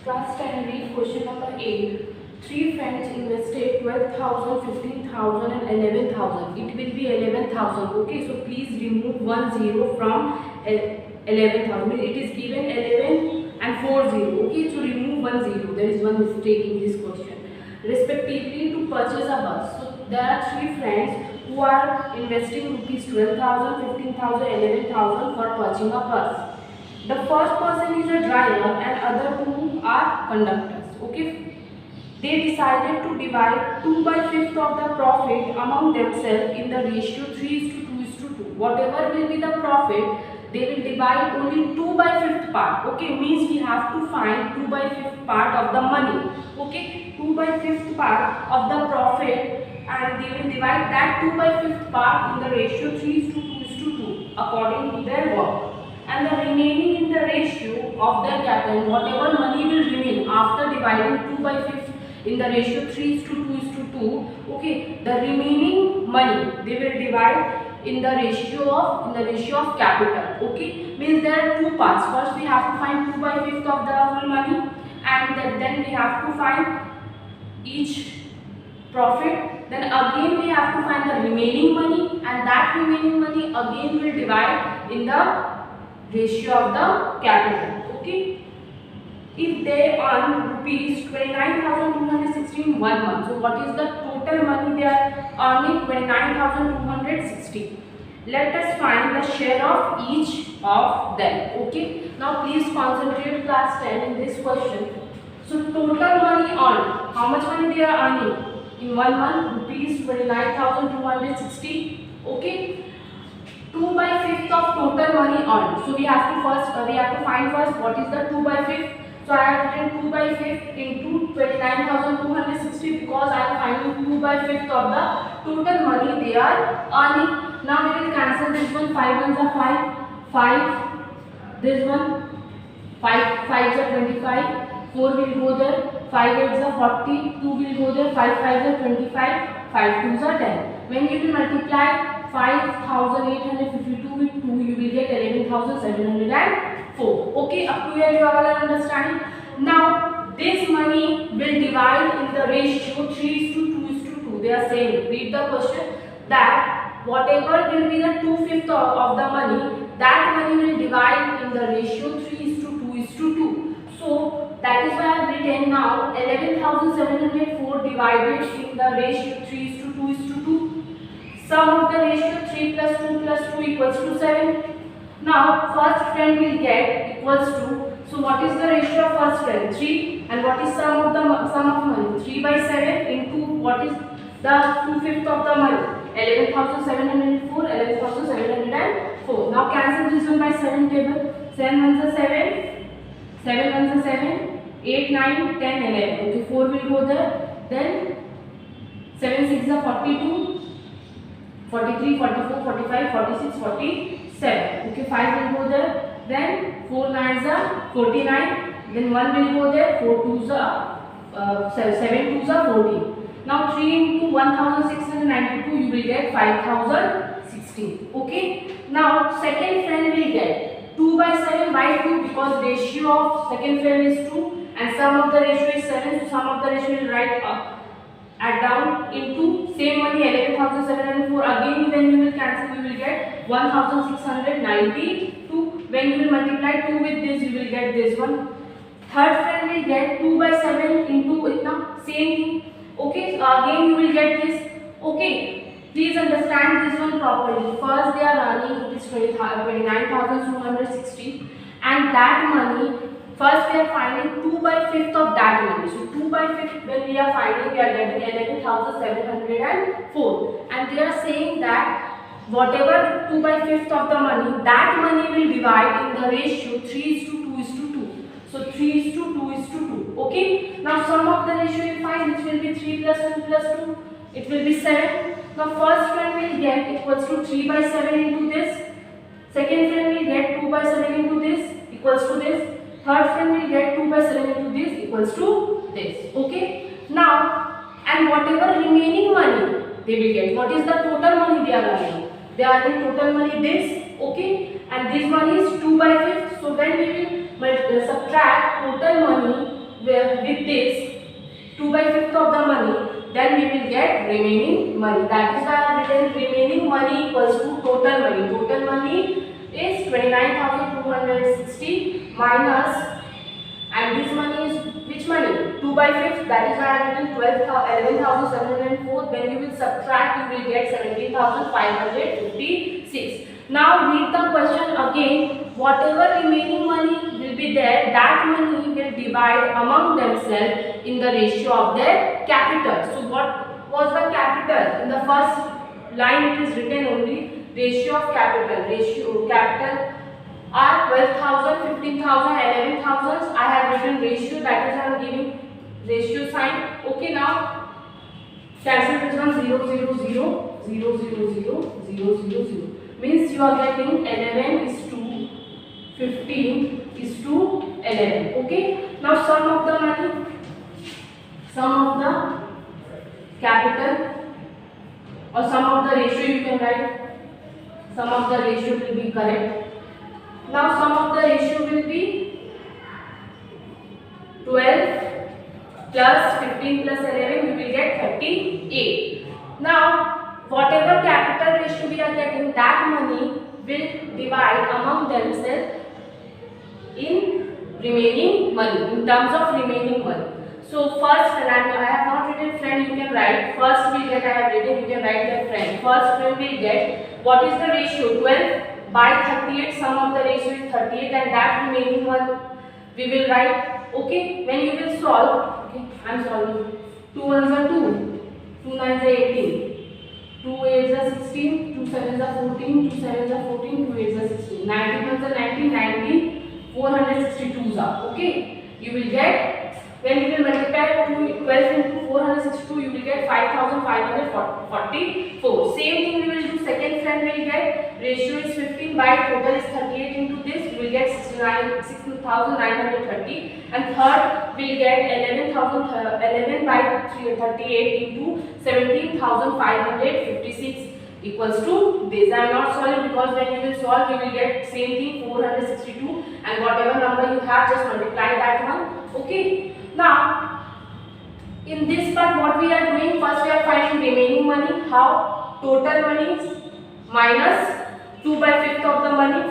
Class 10 read question number 8. Three friends invested 12,000, 15,000 and 11,000. It will be 11,000. Okay, so please remove 1 0 from 11,000. It is given 11 and 4 0. Okay, so remove 1 0. There is one mistake in this question. Respectively to purchase a bus. So there are three friends who are investing rupees 12,000, 15,000, 11,000 for purchasing a bus. The first person is a driver and other two are conductors. Okay. They decided to divide 2 by 5th of the profit among themselves in the ratio 3:2:2. Whatever will be the profit, they will divide only 2 by 5th part. Okay, means we have to find 2 by 5th part of the money. Okay, 2 by 5th part of the profit, and they will divide that 2 by 5th part in the ratio 3:2:2 according to their work. And the remaining in the ratio of their capital, whatever money will remain after dividing 2 by 5th in the ratio 3:2:2, okay, the remaining money they will divide in the ratio of capital. Okay, means there are two parts. First we have to find 2 by 5th of the whole money, and then we have to find each profit. Then again we have to find the remaining money, and that remaining money again will divide in the ratio of the capital. Okay, if they earn rupees 29,260 in 1 month, so what is the total money they are earning? 29,260. Let us find the share of each of them. Okay, now please concentrate class 10 in this question. So total money earned, how much money they are earning in 1 month? Rupees 29,260. Okay, 2 by 5th of total money earned. So we have to find first what is the 2 by 5th. So I have written 2 by 5th into 29,260 because I am finding 2 by 5th of the total money they are earning. Now we will cancel this one. 5 ones are 5. This one 5 5s are 25. 4 will go there. 5 8s are 40. 2 will go there. 5 5s are 25. 5 2s are 10. When you will multiply 5,852 with 2, you will get 11,704. Okay, up to here you all are understanding. Now this money will divide in the ratio 3:2:2. They are saying, read the question, that whatever will be the 2/5 of the money, that money will divide in the ratio 3:2:2. So that is why I have written now 11,704 divided in the ratio 3:2:2. Sum of the ratio 3 plus 2 plus 2 equals to 7. Now first friend will get equals to, so what is the ratio of first friend? 3. And what is sum of money? 3 by 7 into what is the 2/5 of the money? 11,704, 11,704. Now cancel this one by 7 table. 7 ones are 7, 7 ones are 7, 8, 9, 10, 11. Okay, 4 will go there. Then 7 6 are 42. 43, 44, 45, 46, 47. Okay, 5 will go there. Then 4 9s are 49. Then 1 will go there. 4 2s are 7 2s are 14. Now 3 into 1,692, you will get 5,016. Okay. Now second friend will get 2 by 7 by 2 because ratio of second friend is 2 and sum of the ratio is 7. So sum of the ratio will write up. Add down into same money 11,704. Again when you will cancel, you will get 1,692. When you will multiply 2 with this, you will get this one. Third friend will get 2 by 7 into itna same thing. Okay, so again you will get this. Okay, please understand this one properly. First they are earning rupees 29,260, and that money, first we are finding 2 by 5th of that money. So 2 by 5th when we are finding, we are getting 11,704, and they are saying that whatever 2 by 5th of the money, that money will divide in the ratio 3:2:2. So 3:2:2. Okay, now sum of the ratio you find, which will be 3 plus 2 plus 2, it will be 7. Now first friend will get equals to 3 by 7 into this. Second friend will get 2 by 7 into this equals to this. Third friend will get 2 by 7 into this equals to this. Okay. Now, and whatever remaining money they will get, what is the total money they are earning? They are earning total money this. Okay. And this money is 2 by 5th. So when we will subtract total money with this 2/5 of the money, then we will get remaining money. That is why I have written remaining money equals to total money. Total money is 29,260 minus, and this money is which money? 2/5. That is why I have written 11,704. When you will subtract, you will get 17,556. Now read the question again. Whatever remaining money will be there, that money will divide among themselves in the ratio of their capital. So what was the capital? In the first line it is written only ratio of capital. Ratio capital are 12,000, 15,000, 11,000. I have written ratio, that is I am giving ratio sign. Okay, now cancel this one. 0, 0, 0, 0, 0, 0, 0, 0, 0. Means you are getting 11 is to 15 is to 11. Okay, now sum of the money, sum of the capital or sum of the ratio, you can write sum of the ratio will be correct. Now sum of the ratio will be 12 plus 15 plus 11, you will get 38. Now whatever capital ratio we are getting, that money will divide among themselves in remaining money, in terms of remaining money. So first, and I have not written friend, you can write first will get, I have written, you can write the friend. First friend will get, what is the ratio? 12 by 38, sum of the ratio is 38, and that remaining one we will write. Okay, when you will solve, okay, I am solving. 2 ones are 2, 2 nines are 18, 2 8s are 16, 2 7s are 14, 2 7s are 14, 2 8s are 16, 19 ones are 19, 19, 462s are. Okay, you will get, when you will multiply 12 into 462, you will get 5,544. Same thing we will do. Second friend will get, ratio is 15 by total is 38 into this, you will get 6,930, and third will get 11 by 38 into 17,556 equals to this. I am not solving because when you will solve, you will get same thing 462, and whatever number you have, just multiply that one. Okay. Now in this part what we are doing, first we are finding remaining money. How? Total money minus 2/5 of the money.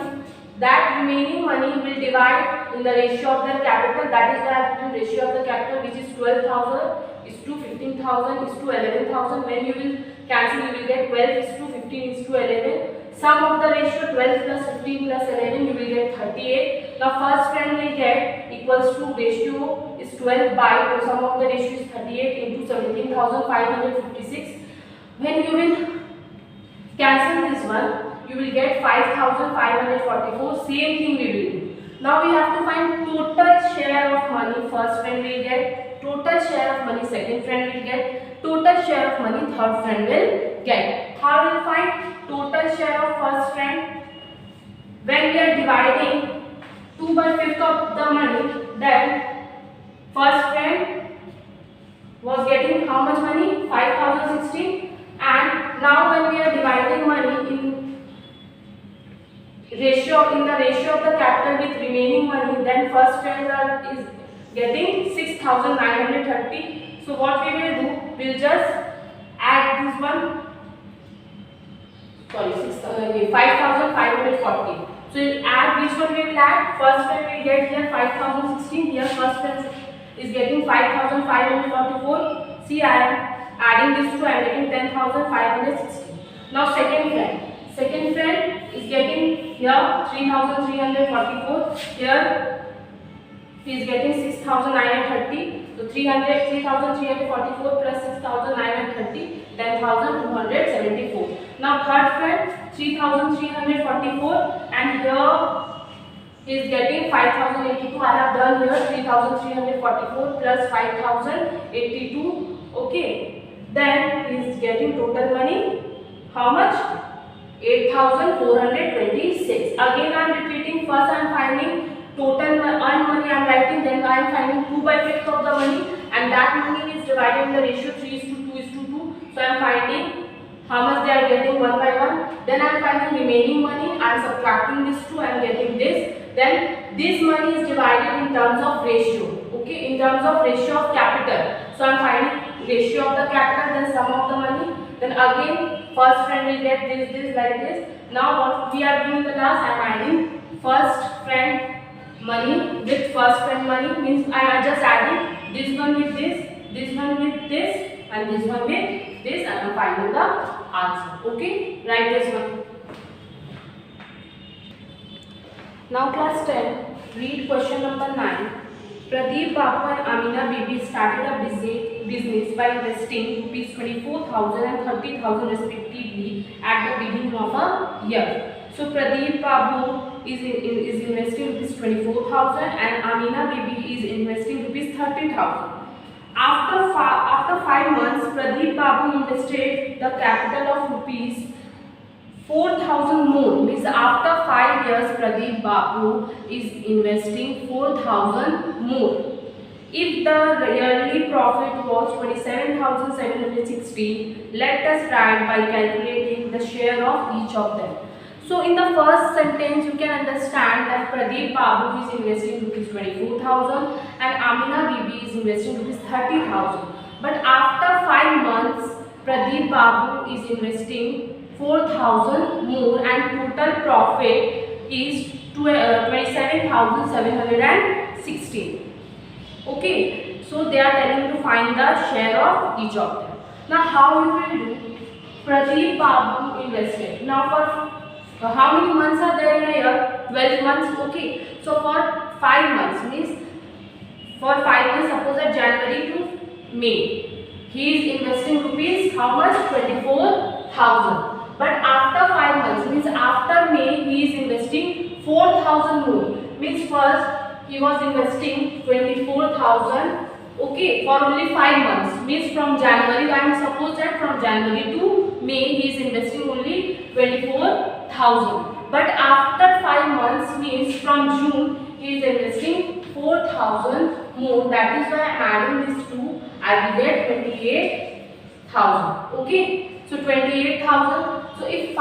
That remaining money will divide in the ratio of their capital. That is the ratio of the capital, which is 12,000 is to 15,000 is to 11,000. When you will cancel, you will get 12 is to 15 is to 11. Sum of the ratio 12 plus 15 plus 11, you will get 38. Now first friend will get equals to ratio is 12 by, so sum of the ratio is 38 into 17,556. When you will cancel this one, you will get 5,544. Same thing we will do. Now we have to find total share of money. First friend will get, total share of money second friend will get, total share of money third friend will get. How will we find total share of first friend? When we are dividing 2/5 of the money, then first friend was getting how much money? 5,016. And now when we are dividing money in ratio, in the ratio of the capital with remaining money, then first friend is getting 6,930. So what we will do, we'll just add this one, sorry, 5,540. So we'll add, which one we will add? First friend will get here 5,016, here first friend is getting 5,544. See, I am adding this two, I am getting 10,560. Now second friend is getting here 3,344, here he is getting 6,930. So 3,344 plus 6,930, 10,274. Now third friend 3,344, and here he is getting 5,082. I have done here 3,344 plus 5,082. Okay, then he is getting total money how much? 8,426. Again I am repeating. First I am finding total earned money, I am writing, then I am finding 2/5 of the money, and that money is divided in the ratio 3:2:2. So I am finding how much they are getting one by one. Then I am finding remaining money, I am subtracting this two, I am getting this. Then this money is divided in terms of ratio. Okay, in terms of ratio of capital, so I'm finding ratio of the capital, then sum of the money, then again first friend will get this like this. Now what we are doing the last, I'm adding first friend money with first friend money, means I am just adding this one with this one with this, and this one with this, and I am finding the answer. Okay, write this one. Now class 10, read question number 9. Pradeep Babu and Amina Bibi started a business by investing rupees 24,000 and 30,000 respectively at the beginning of a year. So Pradeep Babu is investing rupees 24,000 and Amina Bibi is investing rupees 30,000. After 5 months, Pradeep Babu invested the capital of rupees 4,000 more, means after 5 years Pradeep Babu is investing 4,000 more. If the yearly profit was 27,760, let us write by calculating the share of each of them. So in the first sentence you can understand that Pradeep Babu is investing rupees 24,000 and Amina Bibi is investing rupees 30,000. But after 5 months Pradeep Babu is investing 4,000 more and total profit is 27,760. Okay, so they are telling to find the share of each of them. Now how you will do? Pradeep Babu invested. Now for how many months are there in a year? 12 months. Okay, so for 5 months, means for 5 months, suppose at January to May, he is investing rupees how much? 24,000. But after 5 months, means after May, he is investing 4,000 more. Means first he was investing 24,000. Okay, for only 5 months. Means from January, and suppose that from January to May, he is investing only 24,000. But after 5 months, means from June, he is investing 4,000 more. That is why I am adding these two. I will get 28,000. Okay, so 28,000. So if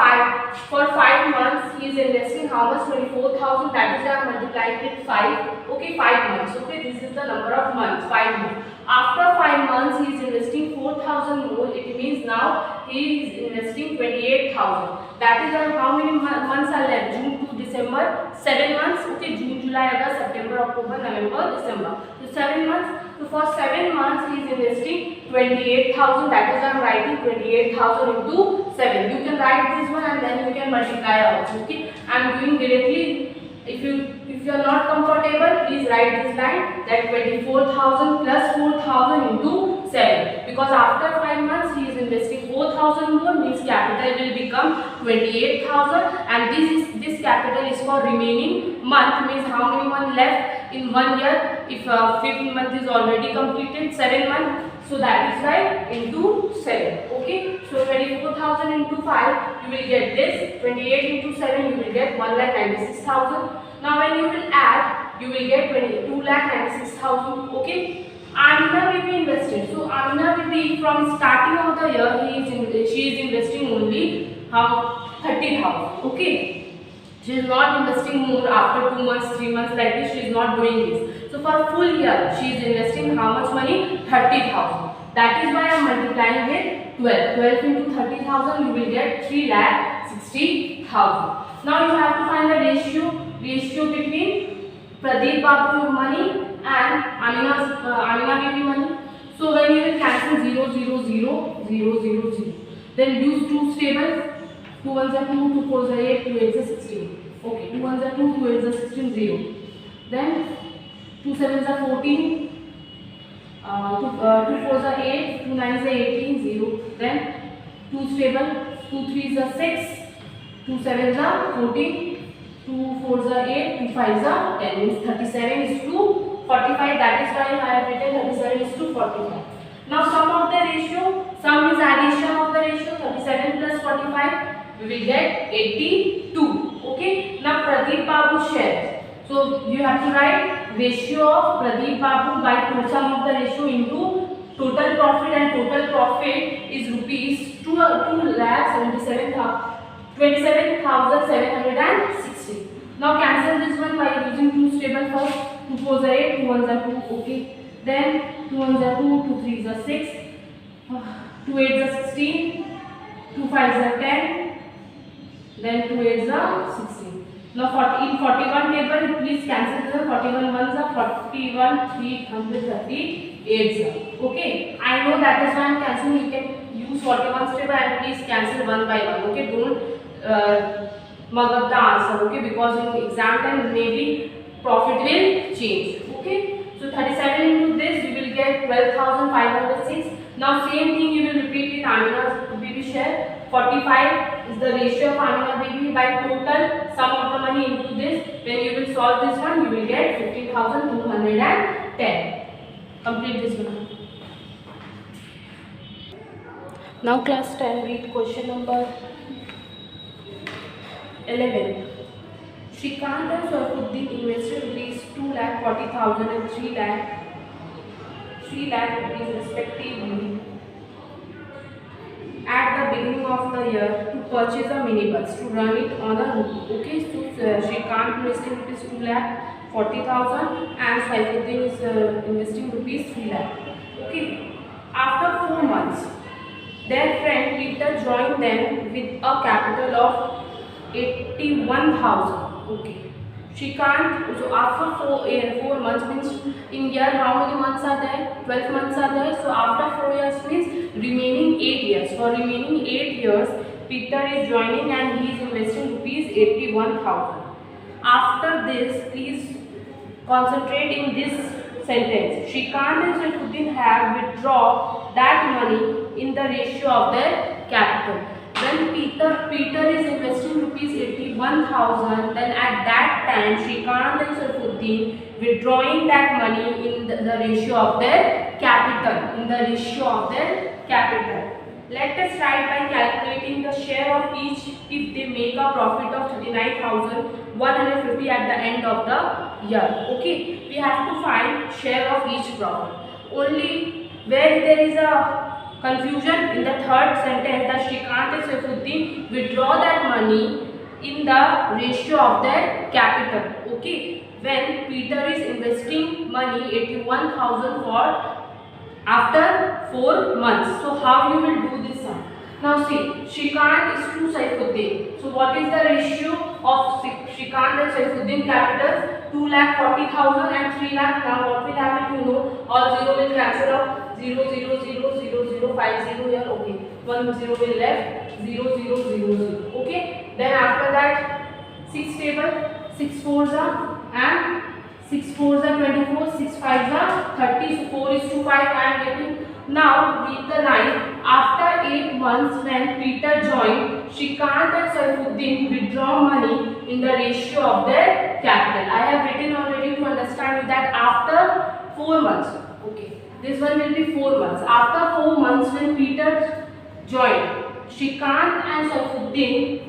for 5 months he is investing how much? 24,000. That is why I am multiplying with 5. Okay, 5 months. Okay, this is the number of months. 5 months. After 5 months he is investing 4,000 more. It means now he is investing 28,000. That is why how many months are left? June to December. 7 months. Okay, June, July, August, September, October, November, December. So 7 months. So for 7 months he is investing 28,000. That is why I am writing 28,000 into 7. You can write this one and then you can multiply also. Okay, I am doing directly. If you are not comfortable, please write this line that 24,000 plus 4,000 into 7. Because after 5 months he is investing 4,000 more, means capital will become 28,000, and this capital is for remaining month, means how many months left in 1 year. If 5th month is already completed, 7 months. So that is why into 7. Okay, so 24,000 into 5 you will get this. 28 into 7 you will get 1,96,000. Now when you will add, you will get 2,96,000. Okay, Amina Bibi invested. So Amina Bibi from starting of the year she is investing only how 30,000. Okay, she is not investing more after 2 months, 3 months like this. She is not doing this. So for full year she is investing how much money? 30,000. That is why I am multiplying with 12. 12 into 30,000 you will get 3,60,000. Now you have to find the ratio between Pradeep Babu money and Amina Bibi money. So when you will cancel 0, 0, 0, 0, 0, 0. Then use 2's table. 2 ones are 2, 2 fours are 8, 2 8s are 16. Okay, 2 ones are 2, 2 8s are 16, 0. Then 2 sevens are 14. 2 fours are 8, 2 nines are 18, 0. Then 2's table, 2 threes are 6, 2 sevens are 14, 2 fours are 8, 2 fives are 10. Means 37 is to 45. That is why I have written 37 is to 45. Now sum of the ratio. Sum is addition of the ratio. 37 plus 45 we will get 82. Okay. Now Pradeep Babu share. So you have to write ratio of Pradeep Babu by sum of the ratio into total profit, and total profit is rupees 2,27,760. Now cancel this one by using 2's table first. 2 4s are 8, 2 1s are 2, okay. Then 2 1s are 2, 2 3s are 6, 2 8s are 16, 2 5s are 10, then 2 8s are 16. Now 40, in 41 table, please cancel the 41 ones are 41 338. Okay, I know that is why I am cancelling. You can use 41 table and please cancel one by one. Okay, don't mug up the answer. Okay, because in exam time maybe profit will change. Okay, so 37 into this you will get 12,506. Now same thing you will repeat with Amina's baby share. 45 is the ratio of Amina baby by total sum of the money into this. When you will solve this one, you will get 15,210. Complete this one. Now class 10, read question number 11. Shrikant and Sarfuddin invested rupees 2,40,000 and 3 lakh rupees respectively at the beginning of the year to purchase a minibus to run it on a route. Okay, so Shrikant investing rupees 2,40,000 and Saifuddin is investing rupees 3 lakh. Okay, after 4 months, their friend Peter joined them with a capital of 81,000. Okay, Shrikant, so after 4 months means in year how many months are there? 12 months are there. So after 4 years means remaining 8 years. For remaining 8 years, Peter is joining and he is investing rupees 81,000. After this, please concentrate in this sentence. Shrikant and Saifuddin have withdrawn that money in the ratio of their capital. When Peter is investing rupees 81,000, then at that time Shrikant and Saifuddin withdrawing that money in the ratio of their capital. Let us start by calculating the share of each if they make a profit of 39,150 at the end of the year. Okay, we have to find share of each profit. Only where there is a confusion in the third sentence that Shrikant and Saifuddin withdraw that money in the ratio of their capital. Okay, when Peter is investing money 81,000 for after 4 months. So how you will do this one? Now see, Shrikant is to Saifuddin. So what is the ratio of Shrikant and Saifuddin capitals? 2,40,000 and 3 lakh. Now what will happen? You know, all 0 will cancel out. 0 0 0 0 0 5 0 here. Okay, 1 0 will left. 0 0 0 0. Okay, then after that 6 table, 6 4s are and 6 4s are 24, 6 5s are 30. So 4 is to 5 I am getting. Now read the line. After 8 months when Peter joined, Shrikant and Saifuddin withdraw money in the ratio of their capital. I have written already to understand you that after 4 months. Okay, this one will be 4 months. After 4 months when Peter joined, Shrikant and Saifuddin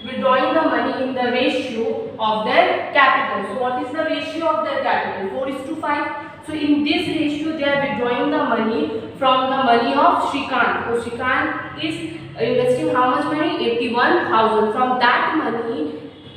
withdrawing the money in the ratio of their capital. So what is the ratio of their capital? 4 is to 5. So in this ratio they are withdrawing the money from the money of Shrikant. So Shrikant is investing how much money? 81,000. From that money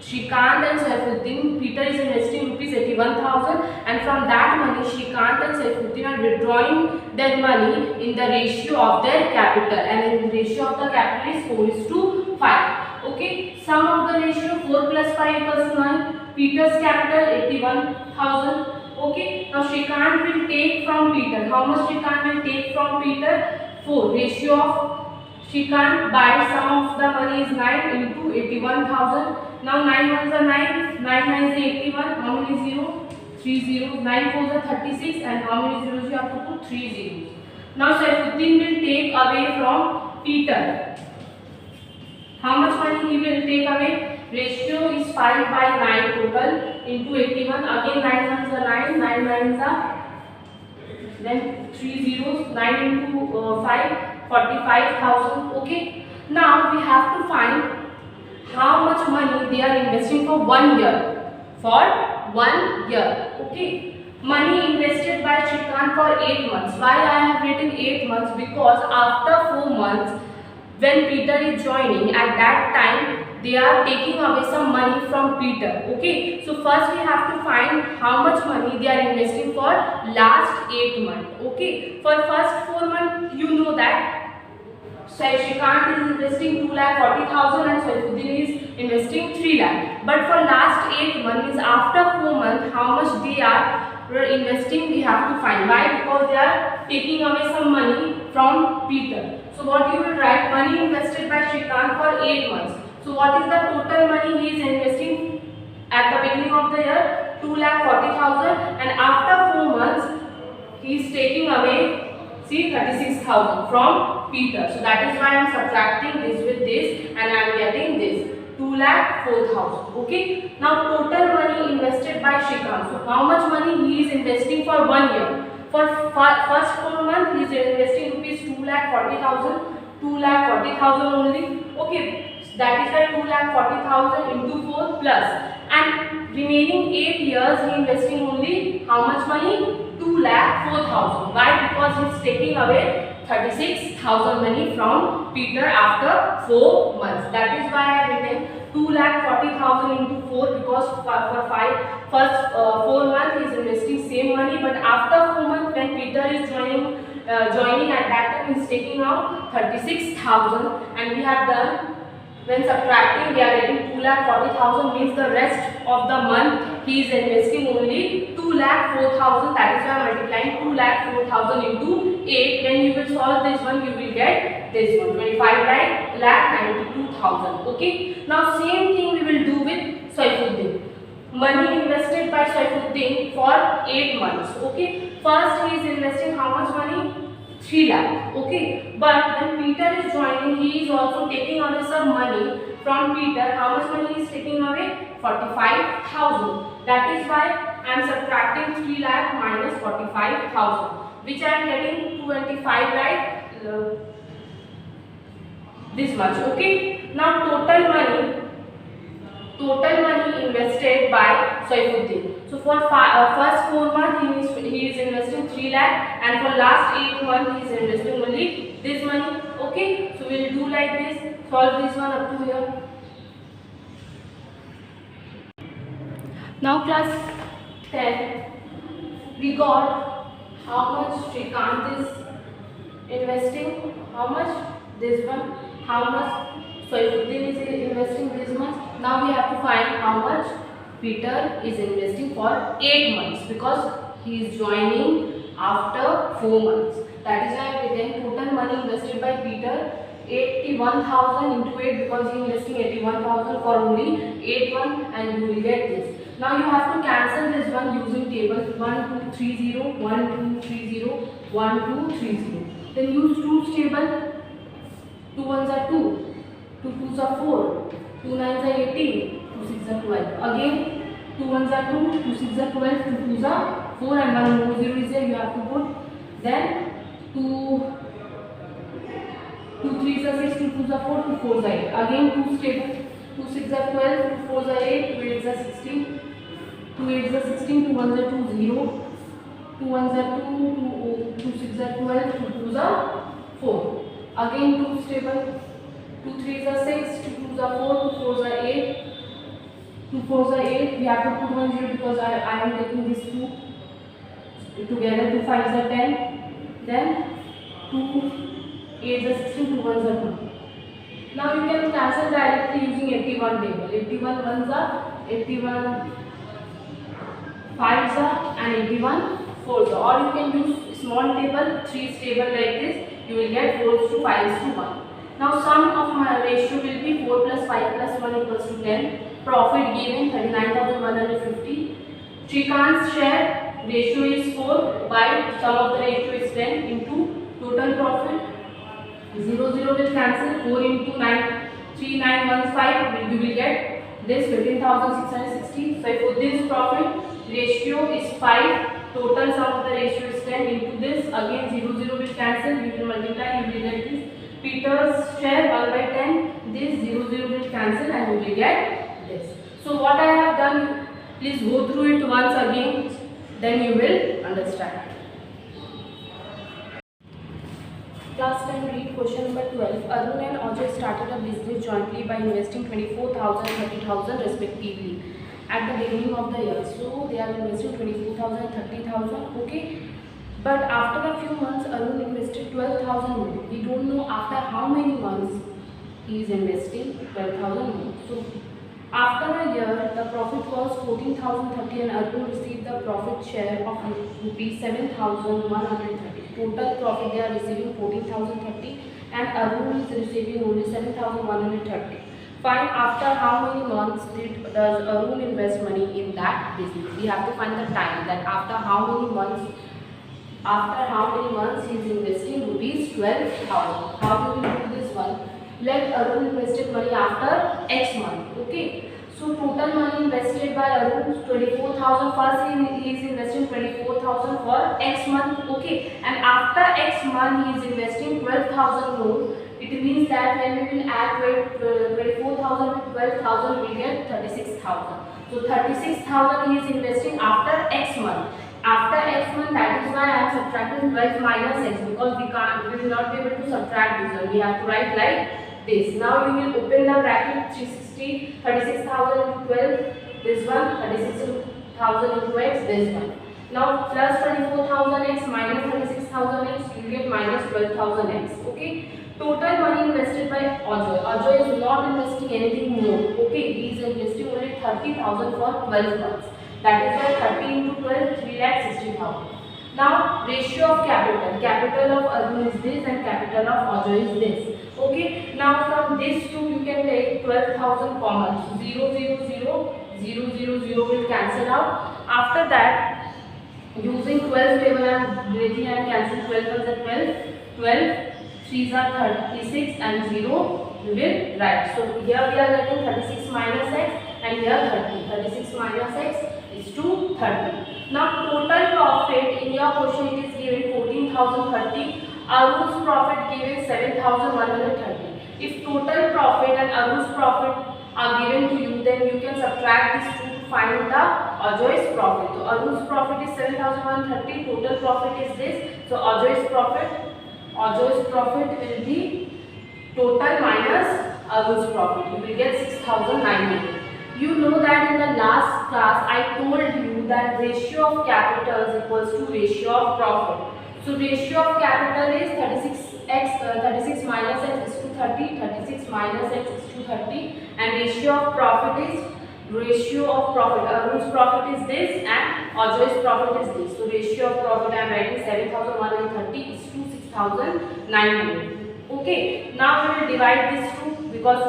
Shrikant and Saifuddin, Peter is investing rupees 81,000 and from that money Shrikant and Saifuddin are withdrawing their money in the ratio of their capital, and in the ratio of the capital is 4 is to 5. Okay, sum of the ratio 4 plus 5 equals 9. Peter's capital 81,000. Okay, now Shrikant will take from Peter. How much Shrikant will take from Peter? 4. Ratio of Shrikant by sum of the money is 9 into 81,000. Now 9 ones are 9, 9 9s are 81. How many zeros? 3 zeros. 9 4s are 36 and how many zeros you have to put? 3 zeros. Now Saifuddin will take away from Peter. How much money he will take away? Ratio is 5 by 9 total into 81. Again 9 ones are 9, 9 nines are then 3 zeros. 9 into 5, 45,000. Okay. Now we have to find how much money they are investing for 1 year. For 1 year. Okay. Money invested by Shrikant for 8 months. Why I have written 8 months? Because after 4 months when Peter is joining, at that time they are taking away some money from Peter. Okay, so first we have to find how much money they are investing for last 8 months. Okay, for first 4 months you know that Shrikant is investing 2,40,000 and Saifuddin is investing 3 lakh. But for last 8 months, after 4 months, how much they are investing we have to find. Why? Because they are taking away some money from Peter. So what you will write, money invested by Shrikant for 8 months. So what is the total money he is investing at the beginning of the year? 2,40,000, and after 4 months he is taking away, see, 36,000 from Peter. So that is why I am subtracting this with this and I am getting this 2,04,000. Okay. Now total money invested by Shrikant. So how much money he is investing for 1 year? For first 4 months he is investing rupees 2,40,000. 2,40,000 only. Okay. That is why 2,40,000 into 4 plus, and remaining 8 years he investing only how much money? 2,04,000. Why? Because he is taking away 36,000 money from Peter after 4 months. That is why I have written 2,40,000 into 4, because for first 4 months he is investing same money, but after 4 months when Peter is joining at that time he is taking out 36,000, and we have done, when subtracting we are getting 2,40,000, means the rest of the month he is investing only 2,04,000. That is why I am multiplying 2,04,000 into 8. When you will solve this one you will get this one, 25,92,000. Okay. Now same thing we will do with Saifuddin. Money invested by Saifuddin for 8 months. Okay. First he is investing how much money? 3 lakh. Okay, but when Peter is joining, he is also taking away some money from Peter. How much money he is taking away? 45,000. That is why I am subtracting 3 lakh minus 45,000, which I am getting 25 lakh, this much. Okay. Now total money invested by Saifuddin. So for first 4 months he is investing 3 lakh, and for last 8 months he is investing only this money. Okay. So we will do like this. Solve this one up to here. Now class 10, we got how much Shrikant is investing, how much this one, how much Saifuddin is investing this much. Now we have to find how much Peter is investing for 8 months, because he is joining after 4 months. That is why we then total money invested by Peter 81,000 into 8, because he is investing 81,000 for only 8 months, and you will get this. Now you have to cancel this one using table 1, 2, 3, 0, 1, 2, 3, 0, 1, 2, 3, 0. Then use 2's table. 2 ones are 2, 2 twos are 4, 2 nines are 18, 2 sixes are 12. Again 2 ones are 2, 2 sixes are 12, 2 twos are 4, and 1 more 0 is there, you have to put. Then 2 threes are 6, 2 twos are 4, 2 fours are 8. Again 2's table. 2 6s are 12, 2 4s are 8, 2 8s are 16, 2 8s are 16, 2 1s are 2, 0, 2 1s are 2, 2 6s are 12, 2 2s are 4. Again 2's table. 2 3s are 6, 2 2s are 4, 2 4s are 8, 2 4s are 8. We have to put 1 0 because I am taking this 2 together. 2 5s are 10. Then 2 8s are 16, 2 1s are 2. Now you can cancel directly using 81 table. 81 1s are, 81 5s are, and 81 4s are. Or you can use small table, 3's table like this. You will get 4s to 5s to 1. Now sum of my ratio will be 4 plus 5 plus 1 equals to 10. Profit given 39,150. Shrikant's share ratio is 4 by sum of the ratio is 10 into total profit. 0 0 will cancel. 4 into 9, 3915, you will get this 15,660. So for this profit ratio is 5, total sum of the ratio is 10 into this. Again 0 0 will cancel, you will multiply, you will get this. Peter's share 1 by 10, this 0 0 will cancel, and you will get this. So what I have done, please go through it once again, then you will understand. Class 10 read. read question number 12. Arun and Ajay started a business jointly by investing 24,000 and 30,000 respectively at the beginning of the year. So they are investing 24,000 and 30,000. Okay. But after a few months, Arun invested 12,000 more. We don't know after how many months he is investing 12,000 more. So after a year, the profit was 14,030 and Arun received the profit share of rupees 7,130. Total profit they are receiving 14,030 and Arun is receiving only 7,130. Find after how many months does Arun invest money in that business. We have to find the time that after how many months he is investing rupees 12,000. How do we do this one? Let Arun invested money after X month. Okay. So total money invested by Arun is 24,000. First he is investing 24,000 for X month. Okay. And after X month he is investing 12,000 more. It means that when we will add 24,000 with 12,000 we get 36,000. So 36,000 he is investing after X month. After X month, that is why I am subtracting 12 minus X, because we will not be able to subtract this one. We have to write like this. Now you will open the bracket 360, 36,000 into 12, this one, 36,000 into X, this one. Now plus 24,000X minus 36,000X, you will get minus 12,000X. Okay. Total money invested by Ajay. Ajay is not investing anything more. Okay. He is investing only 30,000 for 12 months. That is why 30 into 12, 3,60,000. Now, ratio of capital. Capital of Arun is this and capital of Ajay is this. Okay. Now, from this two, you can take 12,000 common. So, 0, 0, 0, 0, 0, 0 will cancel out. After that, using 12 table and breaking and cancel 12 ones are 12. 12, 3s are 36 and 0 we will write. So, here we are getting 36 minus X and here 30. 36 minus X is to 30. Now total profit in your question it is given 14,030. Arun's profit given 7,130. If total profit and Arun's profit are given to you, then you can subtract these two to find the Ajay's profit. So Arun's profit is 7,130. Total profit is this. So Ajay's profit will be total minus Arun's profit. You will get 6,900. You know that in the last class I told you that ratio of capital is equals to ratio of profit. So ratio of capital is 36 minus X is to 30, 36 minus X is to 30, and ratio of profit is ratio of profit. Arun's profit is this and Ajay's profit is this. So ratio of profit I am writing 7,130 is to 6,900. Okay, now we will divide this two, because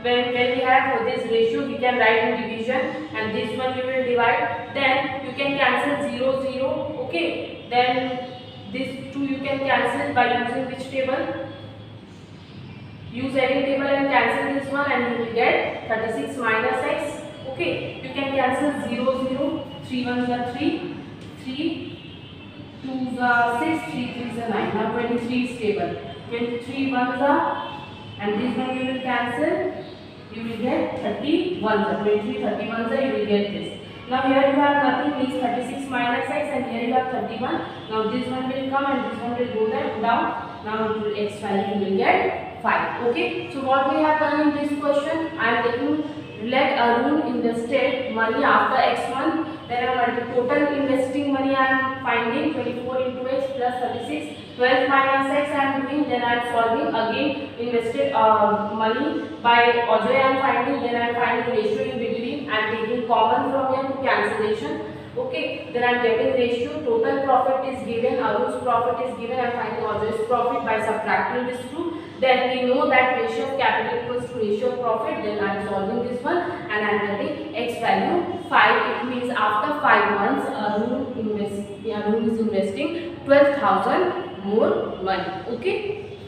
when we have this ratio we can write in division, and this one we will divide. Then you can cancel 0, 0. Okay, then this 2 you can cancel by using which table? Use any table and cancel this one and you will get 36 minus X. Okay, you can cancel 0, 0. 3 ones are 3, 3, 2s are 6, 3 3s are 9. Now 23 is table. 23 ones are, and this one you will cancel, you will get 31. 23, 31 you will get this. Now here you have nothing, means 36 minus X, and here you have 31. Now this one will come and this one will go down. Now X value you will get 5. Okay. So what we have done in this question, I am taking let Arun invested money after X month. Then I am total investing money I am finding 24 into X plus 36. 12 minus X I am doing, then I am solving again invested money by Ajay I am finding, then I am finding ratio in between, I am taking common from here to cancellation. Okay, then I am getting ratio, total profit is given, Arun's profit is given, I am finding Ajay's profit by subtracting this two. Then we know that ratio of capital equals to ratio of profit, then I am solving this one and I am getting X value 5. It means after 5 months Arun is investing 12,000 more money. Okay.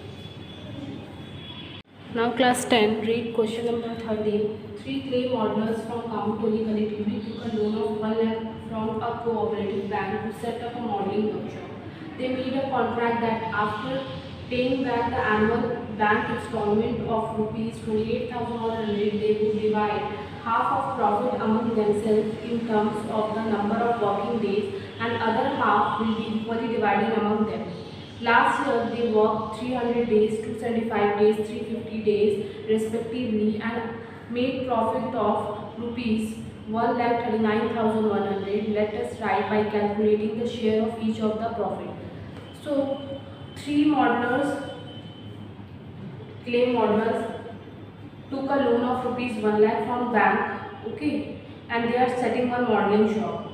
Now class 10, read question number 13. 3 clay modelers from Kamutoli collectively took a loan of 1 lakh from a cooperative bank to set up a modeling workshop. They made a contract that after paying back the annual bank installment of rupees 28,100, they would divide half of profit among themselves in terms of the number of working days, and other half will be equally divided among them. Last year they worked 300 days, 275 days, 350 days respectively and made profit of rupees 1,39,100. Let us write by calculating the share of each of the profit. So three modelers, clay modelers, took a loan of rupees 1 lakh from bank, okay, and they are setting one modeling shop.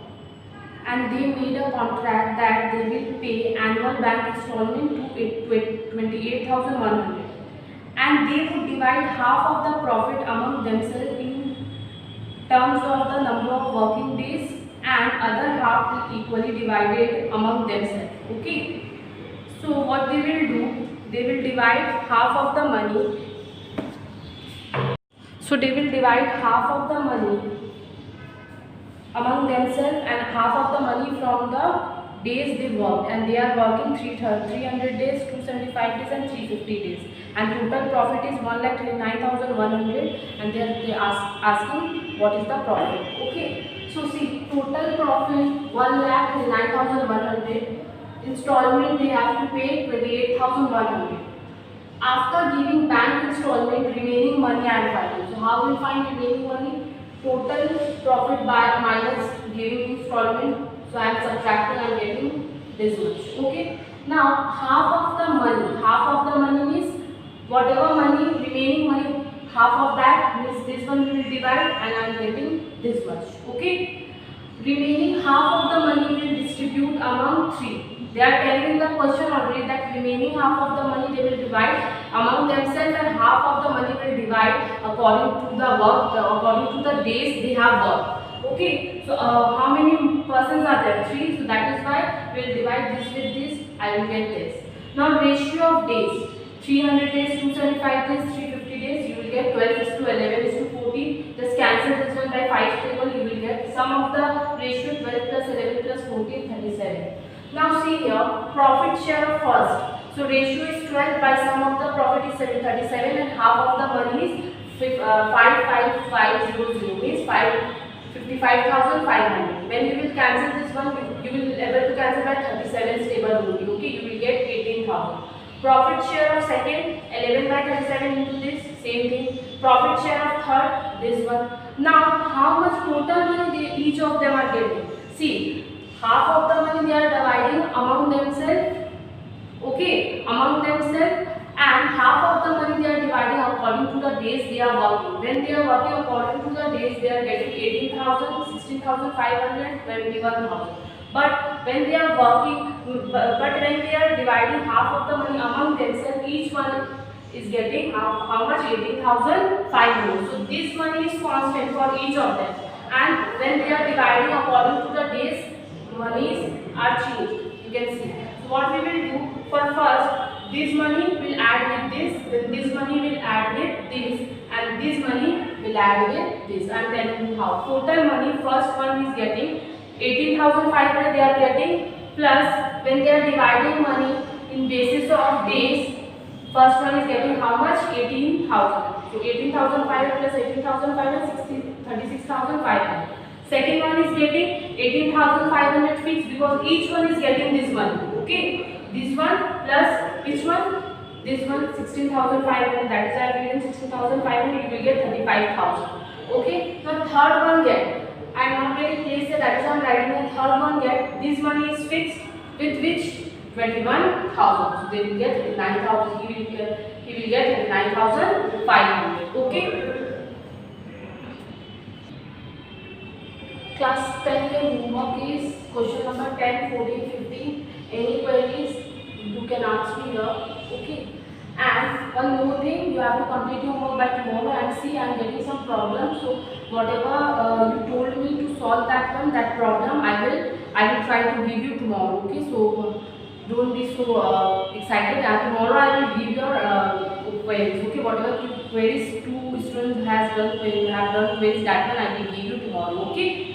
And they made a contract that they will pay annual bank installment to 28,100, and they would divide half of the profit among themselves in terms of the number of working days, and other half will equally divided among themselves. Okay, so what they will do, they will divide half of the money. So they will divide half of the money among themselves and half of the money from the days they worked, and they are working 300 days, 275 days and 350 days, and total profit is 1,39,100, and they are asking what is the profit. Okay, so see, total profit 1,39,100, installment they have to pay 28,100. After giving bank installment, remaining money I am finding. So how will find remaining money? Total profit by minus giving installment. So I am subtracting, I am getting this much. Okay. Now half of the money is whatever money, remaining money, half of that means this one will divide and I am getting this much. Okay. Remaining half of the money will distribute among three. They are telling in the question already that remaining half of the money they will divide among themselves, and half of the money will divide according to the work, according to the days they have worked. Okay, so how many persons are there? 3. So that is why we will divide this with this. I will get this. Now ratio of days: 300 days, 275 days, 350 days. You will get 12:11:14. Just cancel this one by 5 table. You will get sum of the ratio 12 plus 11 plus 14, 37. Now see here, profit share of first. So ratio is 12 by sum of the profit is 737 and half of the money is 55500 means 55,500. When you will cancel this one, you will able to cancel by 37 stable only. Okay, you will get 18,000. Profit share of second 11 by 37 into this same thing. Profit share of third this one. Now how much total money each of them are getting? See. Half of the money they are dividing among themselves, okay, among themselves, and half of the money they are dividing according to the days they are working. When they are working according to the days, they are getting 18,000, 16,500, 21,000. But when they are working, but when they are dividing half of the money among themselves, each one is getting how much? 18,500. So this money is constant for each of them. And when they are dividing according to the days, monies are changed. You can see. So what we will do for first, this money will add with this, then this money will add with this, and this money will add with this. And then how? Total money first one is getting 18,500 they are getting, plus when they are dividing money in basis of days, first one is getting how much? 18,000. So 18,500 plus 18,500, 36,500. Second one is getting 18,500 fixed because each one is getting this money. Okay, this one plus which one? This one 16,500. That is I have given 16,500. You will get 35,000. Okay. Now third one get. I am not getting place here. That is why I am writing the third one get. This money is fixed with which 21,000. So they will get 9,000. He will get 9,500. Okay. Class 10 homework is question number 10, 14, 15. Any queries you can ask me here. Okay. And one more thing, you have to complete your homework by tomorrow, and see I am getting some problems. So whatever you told me to solve that problem, I will try to give you tomorrow. Okay. So don't be so excited. And tomorrow I will give your queries. Okay. Whatever queries two students have done queries, that one I will give you tomorrow. Okay.